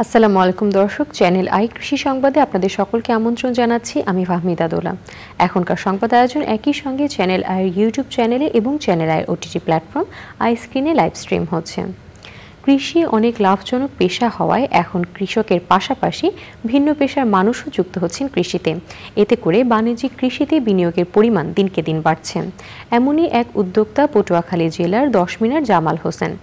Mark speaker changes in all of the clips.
Speaker 1: আসসালামু আলাইকুম দর্শক, চ্যানেল আই কৃষি সংবাদে আপনাদের সকলকে আমন্ত্রণ জানাচ্ছি। আমি ফাহমিদা দোলা। এখনকার সংবাদ আয়োজন একই সঙ্গে চ্যানেল আইয়ের ইউটিউব চ্যানেলে এবং চ্যানেল আইয়ের ওটিটি প্ল্যাটফর্ম আই স্ক্রিনে লাইভ স্ট্রিম হচ্ছে। কৃষি অনেক লাভজনক পেশা হওয়ায় এখন কৃষকের পাশাপাশি ভিন্ন পেশার মানুষও যুক্ত হচ্ছেন কৃষিতে। এতে করে বাণিজ্যিক কৃষিতে বিনিয়োগের পরিমাণ দিনকে দিন বাড়ছে। এমনই এক উদ্যোক্তা পটুয়াখালী জেলার 10 মিনার জামাল হোসেন।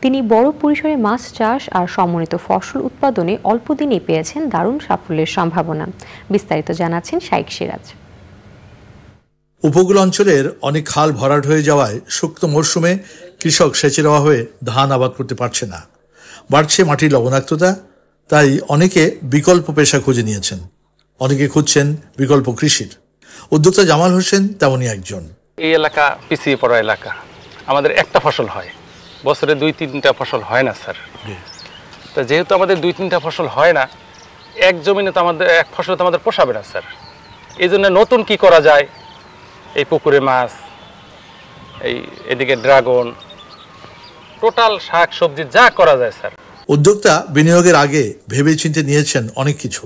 Speaker 1: তিনি বড় পরিসরে মাছ চাষ আর সমন্বিত ফসল উৎপাদনে অল্প দিনেই পেয়েছেন দারুণ সাফল্যের সম্ভাবনা। বিস্তারিত জানাচ্ছেন শাইখ সিরাজ।
Speaker 2: উপকূল অঞ্চলের অনেক খাল ভরাট হয়ে যাওয়ায় শুষ্ক মরশুমে কৃষক সেচের অভাবে ধান আবাদ করতে পারছে না। বাড়ছে মাটির লবণাক্ততা, তাই অনেকে বিকল্প পেশা খুঁজে নিয়েছেন, অনেকে খুঁজছেন বিকল্প কৃষির। উদ্যোক্তা জামাল হোসেন তেমনই একজন।
Speaker 3: এই এলাকা পিছিয়ে পড়া এলাকা, আমাদের একটা ফসল হয়, বছরে 2-3টা ফসল হয় না স্যার। তো যেহেতু আমাদের 2-3টা ফসল হয় না, এক জমিনে তো আমাদের এক ফসলে তো আমাদের পোষাবে না স্যার। এই জন্য নতুন কি করা যায়, এই পুকুরে মাছ, এদিকে ড্রাগন, টোটাল শাক সবজি যা করা যায় স্যার।
Speaker 2: উদ্যোক্তা বিনিয়োগের আগে ভেবেচিন্তে নিয়েছেন অনেক কিছু।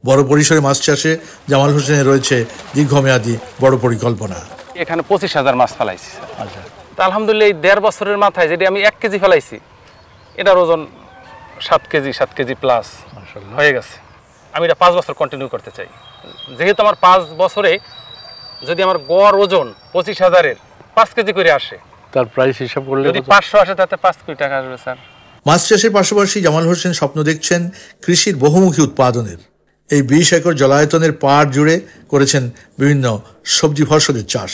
Speaker 2: বড় পরিসরে মাছ চাষে জামাল হোসেনের রয়েছে দীর্ঘমেয়াদী বড় পরিকল্পনা।
Speaker 3: এখানে 25,000 মাছ ফেলাইছি স্যার। তা আলহামদুলিল্লাহ এই 1.5 বছরের মাথায় যেটি আমি 1 কেজি ফেলাইছি, এটার ওজন 7 কেজি প্লাস হয়ে গেছে। আমি এটা 5 বছর কন্টিনিউ করতে চাই। যেহেতু আমার 5 বছরে যদি আমার গড় ওজন 25,000-এর 5 কেজি করে আসে,
Speaker 4: তার প্রাইস হিসাব করলে
Speaker 3: যদি 500 আসে তাতে 5 কোটি টাকা আসবে স্যার।
Speaker 2: মাছ চাষের পাশাপাশি জামাল হোসেন স্বপ্ন দেখছেন কৃষির বহুমুখী উৎপাদনের। এই 20 একর জলায়তনের পাড় জুড়ে করেছেন বিভিন্ন সবজি ফসলের চাষ।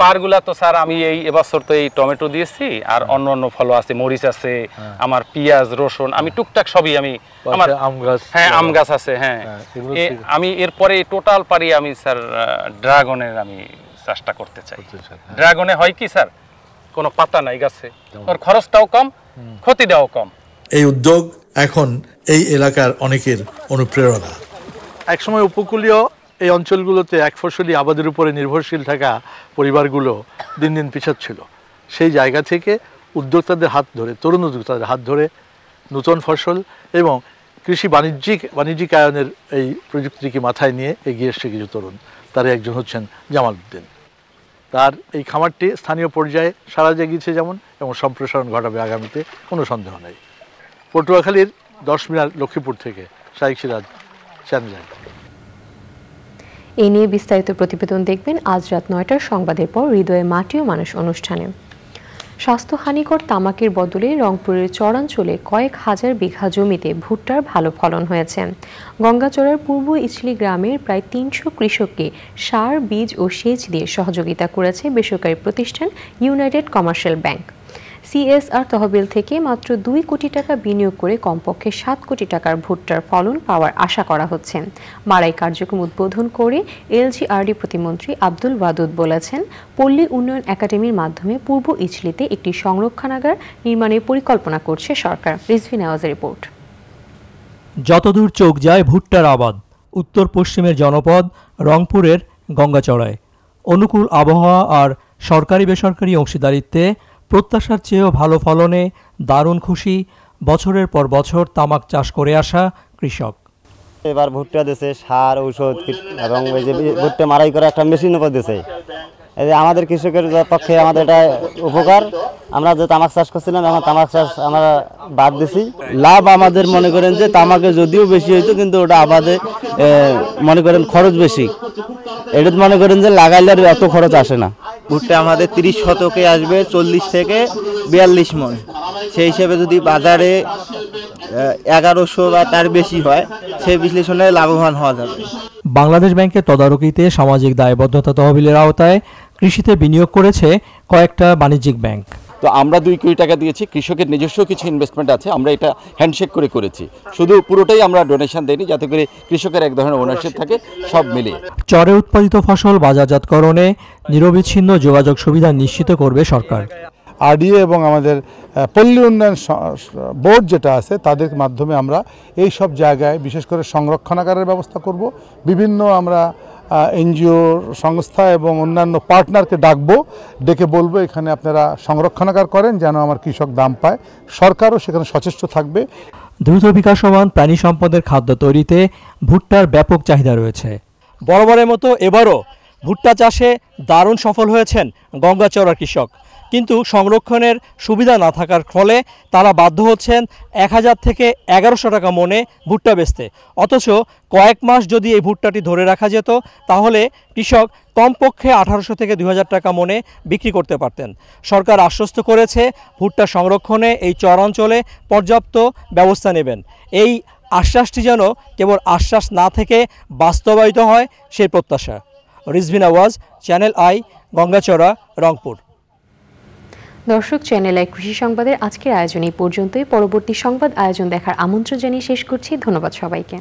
Speaker 3: পাড়গুলা তো স্যার আমি এবছর তো এই টমেটো দিয়েছি, আর অন্য ফল আছে, মরিচ আছে, আমার পেঁয়াজ, রসুন, আমি টুকটাক সবই আমি, আমার আম গাছ আছে। আমি এরপরে টোটাল পারি আমি স্যার ড্রাগনের আমি চাষটা করতে চাই। ড্রাগনে হয় কি স্যার, কোনো পাতা নাই গাছে, ওর খরচটাও কম, ক্ষতিটাও কম।
Speaker 2: এই উদ্যোগ এখন এই এলাকার অনেকের অনুপ্রেরণা।
Speaker 4: একসময় উপকূলীয় এই অঞ্চলগুলোতে এক ফসলি আবাদের উপরে নির্ভরশীল থাকা পরিবারগুলো দিন দিন পিছাচ্ছিল। সেই জায়গা থেকে উদ্যোক্তাদের হাত ধরে, তরুণ উদ্যোক্তাদের হাত ধরে নতুন ফসল এবং কৃষি বাণিজ্যিকায়নের এই প্রযুক্তিকে মাথায় নিয়ে এগিয়ে এসছে কিছু তরুণ। তার একজন হচ্ছেন জামাল উদ্দিন। তার এই খামারটি স্থানীয় পর্যায়ে সাড়া জাগিয়েছে যেমন, এবং সম্প্রসারণ ঘটাবে আগামীতে, কোনো সন্দেহ নেই। পটুয়াখালীর 10 মিনার লক্ষ্মীপুর থেকে শাইখ সিরাজ, চ্যানেল আই।
Speaker 1: এই নিয়ে বিস্তারিত প্রতিবেদন দেখবেন আজ রাত 9টার সংবাদের পর হৃদয়ে মাটি ও মানুষ অনুষ্ঠানে। স্বাস্থ্যহানিকর তামাকের বদলে রংপুরের চরাঞ্চলে কয়েক হাজার বিঘা জমিতে ভুট্টার ভালো ফলন হয়েছে। গঙ্গাচড়ার পূর্ব ইচলি গ্রামের প্রায় 300 কৃষককে সার, বীজ ও সেচ দিয়ে সহযোগিতা করেছে বেসরকারি প্রতিষ্ঠান ইউনাইটেড কমার্শিয়াল ব্যাংক। সিএসআর তহবিল থেকে মাত্র 2 কোটি টাকা বিনিয়োগ করে কমপক্ষে 7 কোটি টাকার ভুট্টার ফলন পাওয়ার আশা করা হচ্ছে। মাড়াই কার্যক্রম উদ্বোধন করে এলজিআরডি প্রতিমন্ত্রী আব্দুল ওয়াদুদ বলেছেন, পল্লী উন্নয়ন একাডেমির মাধ্যমে পূর্ব ইচলিতে একটি সংরক্ষণাগার নির্মাণের পরিকল্পনা করছে সরকার। রিজভি নেওয়াজের রিপোর্ট।
Speaker 5: যতদূর চোখ যায় ভুট্টার আবাদ। উত্তর পশ্চিমের জনপদ রংপুরের গঙ্গাচড়ায় অনুকূল আবহাওয়া আর সরকারি বেসরকারি অংশীদারিত্বে প্রত্যাশার চেয়েও ভালো ফলনে দারুণ খুশি বছরের পর বছর তামাক চাষ করে আসা কৃষক।
Speaker 6: এবার ভুট্টা দিয়েছে, সার, ঔষধ এবং এই যে ভুট্টা মারাই করা একটা মেশিন উপর দিয়েছে। এই যে আমাদের কৃষকের পক্ষে আমাদের এটা উপকার। আমরা যে তামাক চাষ করছিলাম, এখন তামাক চাষ আমরা বাদ দিছি। লাভ আমাদের মনে করেন যে তামাকে যদিও বেশি হইতো, কিন্তু ওটা আবাদে মনে করেন খরচ বেশি। এটা মনে করেন যে লাগাইলে এত খরচ আসে না। ভুট্টা আমাদের 30 শতকে আসবে 40 থেকে 42 মণ। সেই হিসেবে যদি বাজারে 1100 বা তার বেশি হয়, সেই বিশ্লেষণে লাভবান হওয়া যাবে।
Speaker 5: বাংলাদেশ ব্যাংকের তদারকিতে সামাজিক দায়বদ্ধতা তহবিলের আওতায় কৃষিতে বিনিয়োগ করেছে কয়েকটা বাণিজ্যিক ব্যাংক।
Speaker 7: তো আমরা 2 কোটি টাকা দিয়েছি। কৃষকের নিজস্ব কিছু ইনভেস্টমেন্ট আছে, আমরা এটা হ্যান্ডশেক করে করেছি। শুধু পুরোটাই আমরা ডোনেশন দেইনি, যাতে করে কৃষকের এক ধরনের ওনারশিপ থাকে সব মিলিয়ে।
Speaker 5: চরে উৎপাদিত ফসল বাজারজাতকরণে নিরবিচ্ছিন্ন যোগাযোগ সুবিধা নিশ্চিত করবে সরকার।
Speaker 8: আরডিএ এবং আমাদের পল্লী উন্নয়ন বোর্ড যেটা আছে, তাদের মাধ্যমে আমরা এই সব জায়গায় বিশেষ করে সংরক্ষণাগারের ব্যবস্থা করব। বিভিন্ন আমরা এনজিও সংস্থা এবং অন্যান্য পার্টনারকে ডাকবো, ডেকে বলবো এখানে আপনারা সংরক্ষণাগার করেন যেন আমার কৃষক দাম পায়। সরকারও সেখানে সচেষ্ট থাকবে।
Speaker 5: দ্রুত বিকাশমান প্রাণী সম্পদের খাদ্য তৈরিতে ভুট্টার ব্যাপক চাহিদা রয়েছে। বরাবরের মতো এবারও ভুট্টা চাষে দারুণ সফল হয়েছেন গঙ্গাচড়ার কৃষক, কিন্তু সংরক্ষণের সুবিধা না থাকার ফলে তারা বাধ্য হচ্ছেন 1000 থেকে 1100 টাকা মনে ভুট্টা বেচতে। অথচ কয়েক মাস যদি এই ভুট্টাটি ধরে রাখা যেত তাহলে কৃষক কমপক্ষে 1800 থেকে 2000 টাকা মনে বিক্রি করতে পারতেন। সরকার আশ্বস্ত করেছে ভুট্টা সংরক্ষণে এই চরাঞ্চলে পর্যাপ্ত ব্যবস্থা নেবেন। এই আশ্বাসটি যেন কেবল আশ্বাস না থেকে বাস্তবায়িত হয় সেই প্রত্যাশা। রিজভিন আওয়াজ, চ্যানেল আই, গঙ্গাচড়া, রংপুর।
Speaker 1: দর্শক, চ্যানেল আই কৃষি সংবাদের আজকের আয়োজন এই পর্যন্তই। পরবর্তী সংবাদ আয়োজন দেখার আমন্ত্রণ জানিয়ে শেষ করছি। ধন্যবাদ সবাইকে।